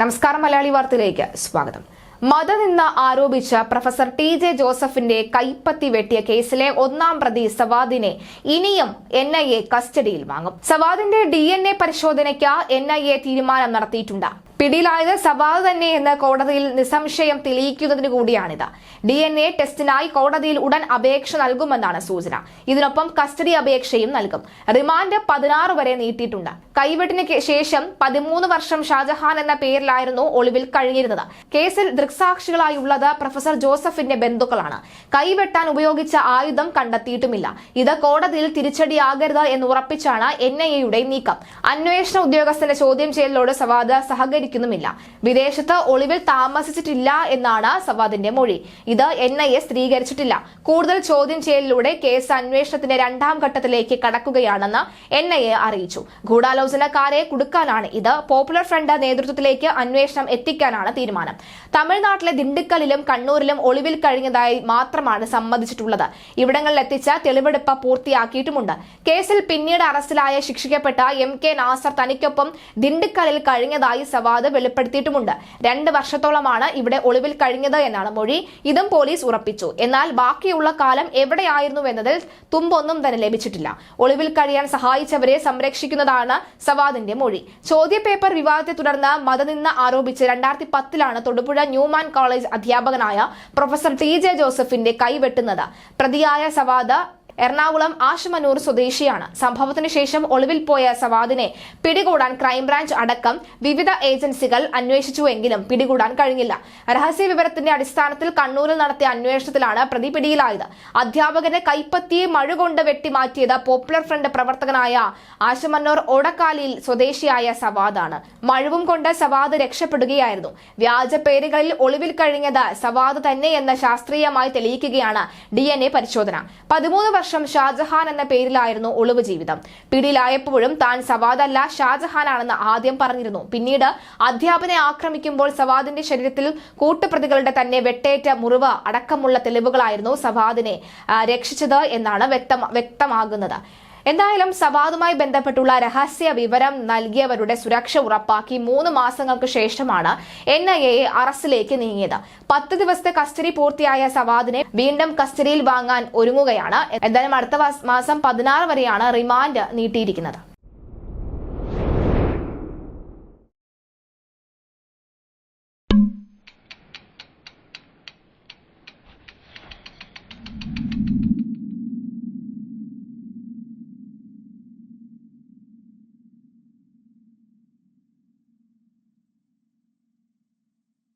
നമസ്കാരം, മലയാളി വാർത്തയിലേക്ക് സ്വാഗതം. മതനിന്ദ ആരോപിച്ച പ്രൊഫസർ ടി.ജെ. ജോസഫിന്റെ കൈപ്പത്തി വെട്ടിയ കേസിലെ ഒന്നാം പ്രതി സവാദിനെ ഇനിയും NIA കസ്റ്റഡിയിൽ വാങ്ങും. സവാദിന്റെ DNA പരിശോധനയ്ക്ക് NIA തീരുമാനം നടത്തിയിട്ടുണ്ട്. പിടിയിലായത് സവാദ് തന്നെയെന്ന് കോടതിയിൽ നിസ്സംശയം തെളിയിക്കുന്നതിന് കൂടിയാണിത്. DNA ടെസ്റ്റിനായി കോടതിയിൽ ഉടൻ അപേക്ഷ നൽകുമെന്നാണ് സൂചന. ഇതിനൊപ്പം കസ്റ്റഡി അപേക്ഷയും നൽകും. റിമാൻഡ് 16 വരെ നീട്ടിയിട്ടുണ്ട്. കൈവെട്ടിന് ശേഷം 13 വർഷം ഷാജഹാൻ എന്ന പേരിലായിരുന്നു ഒളിവിൽ കഴിഞ്ഞിരുന്നത്. കേസിൽ ദൃക്സാക്ഷികളായുള്ളത് പ്രൊഫസർ ജോസഫിന്റെ ബന്ധുക്കളാണ്. കൈവെട്ടാൻ ഉപയോഗിച്ച ആയുധം കണ്ടെത്തിയിട്ടുമില്ല. ഇത് കോടതിയിൽ തിരിച്ചടിയാകരുത് എന്ന് ഉറപ്പിച്ചാണ് NIAയുടെ നീക്കം. അന്വേഷണ ഉദ്യോഗസ്ഥന്റെ ചോദ്യം ചെയ്യലിനോട് സവാദ് സഹകരിക്കുന്നുമില്ല. വിദേശത്ത് ഒളിവിൽ താമസിച്ചിട്ടില്ല എന്നാണ് സവാദിന്റെ മൊഴി. ഇത് NIA സ്ഥിരീകരിച്ചിട്ടില്ല. കൂടുതൽ ചോദ്യം ചെയ്യലിലൂടെ കേസ് അന്വേഷണത്തിന്റെ 2ാം ഘട്ടത്തിലേക്ക് കടക്കുകയാണെന്ന് NIA അറിയിച്ചു. ഗൂഢാലോചനക്കാരെ കുടുക്കാനാണ് ഇത്. പോപ്പുലർ ഫ്രണ്ട് നേതൃത്വത്തിലേക്ക് അന്വേഷണം എത്തിക്കാനാണ് തീരുമാനം. തമിഴ്നാട്ടിലെ ദിണ്ടുക്കലിലും കണ്ണൂരിലും ഒളിവിൽ കഴിഞ്ഞതായി മാത്രമാണ് സമ്മതിച്ചിട്ടുള്ളത്. ഇവിടങ്ങളിൽ എത്തിച്ച തെളിവെടുപ്പ് പൂർത്തിയാക്കിയിട്ടുമുണ്ട്. കേസിൽ പിന്നീട് അറസ്റ്റിലായ ശിക്ഷിക്കപ്പെട്ട MK നാസർ തനിക്കൊപ്പം ദിണ്ടുക്കലിൽ കഴിഞ്ഞതായി സവാദ് വെളിപ്പെടുത്തിയിട്ടുമുണ്ട്. 2 വർഷത്തോളമാണ് ഇവിടെ ഒളിവിൽ കഴിഞ്ഞത് എന്നാണ് മൊഴി. ഇതും പോലീസ് ഉറപ്പിച്ചു. എന്നാൽ ബാക്കിയുള്ള കാലം എവിടെയായിരുന്നുവെന്നതിൽ തുമ്പൊന്നും തന്നെ ലഭിച്ചിട്ടില്ല. ഒളിവിൽ കഴിയാൻ സഹായിച്ചവരെ സംരക്ഷിക്കുന്നതാണ് സവാദിന്റെ മൊഴി. ചോദ്യപേപ്പർ വിവാദത്തെ തുടർന്ന് മതനിന്ദ ആരോപിച്ച് 2010 തൊടുപുഴ ന്യൂമാൻ കോളേജ് അധ്യാപകനായ പ്രൊഫസർ ടി.ജെ. ജോസഫിന്റെ കൈവെട്ടുന്നത്. പ്രതിയായ സവാദ് എറണാകുളം ആശമനൂർ സ്വദേശിയാണ്. സംഭവത്തിന് ശേഷം ഒളിവിൽ പോയ സവാദിനെ പിടികൂടാൻ ക്രൈംബ്രാഞ്ച് അടക്കം വിവിധ ഏജൻസികൾ അന്വേഷിച്ചുവെങ്കിലും പിടികൂടാൻ കഴിഞ്ഞില്ല. രഹസ്യ വിവരത്തിന്റെ അടിസ്ഥാനത്തിൽ കണ്ണൂരിൽ നടത്തിയ അന്വേഷണത്തിലാണ് പ്രതി പിടിയിലായത്. അധ്യാപകന്റെ കൈപ്പത്തിയെ മഴുകൊണ്ട് വെട്ടിമാറ്റിയത് പോപ്പുലർ ഫ്രണ്ട് പ്രവർത്തകനായ ആശമന്നൂർ ഓടക്കാലിയിൽ സ്വദേശിയായ സവാദാണ്. മഴുവും കൊണ്ട് സവാദ് രക്ഷപ്പെടുകയായിരുന്നു. വ്യാജ പേരുകളിൽ ഒളിവിൽ കഴിഞ്ഞത് സവാദ് തന്നെയെന്ന് ശാസ്ത്രീയമായി തെളിയിക്കുകയാണ് DNA പരിശോധന. 13 വർഷം ഷാജഹാൻ എന്ന പേരിലായിരുന്നു ഒളിവ് ജീവിതം. പിടിയിലായപ്പോഴും താൻ സവാദല്ല ഷാജഹാനാണെന്ന് ആദ്യം പറഞ്ഞിരുന്നു. പിന്നീട് അധ്യാപനെ ആക്രമിക്കുമ്പോൾ സവാദിന്റെ ശരീരത്തിൽ കൂട്ടുപ്രതികളുടെ തന്നെ വെട്ടേറ്റ മുറിവ് അടക്കമുള്ള തെളിവുകളായിരുന്നു സവാദിനെ രക്ഷിച്ചത് എന്നാണ് വ്യക്തമാകുന്നത്. എന്തായാലും സവാദുമായി ബന്ധപ്പെട്ടുള്ള രഹസ്യ വിവരം നൽകിയവരുടെ സുരക്ഷ ഉറപ്പാക്കി 3 മാസങ്ങൾക്ക് ശേഷമാണ് NIA അറസ്റ്റിലേക്ക് നീങ്ങിയത്. 10 ദിവസത്തെ കസ്റ്റഡി പൂർത്തിയായ സവാദിനെ വീണ്ടും കസ്റ്റഡിയിൽ വാങ്ങാൻ ഒരുങ്ങുകയാണ്. എന്തായാലും അടുത്ത മാസം 16 വരെയാണ് റിമാൻഡ് നീട്ടിയിരിക്കുന്നത്.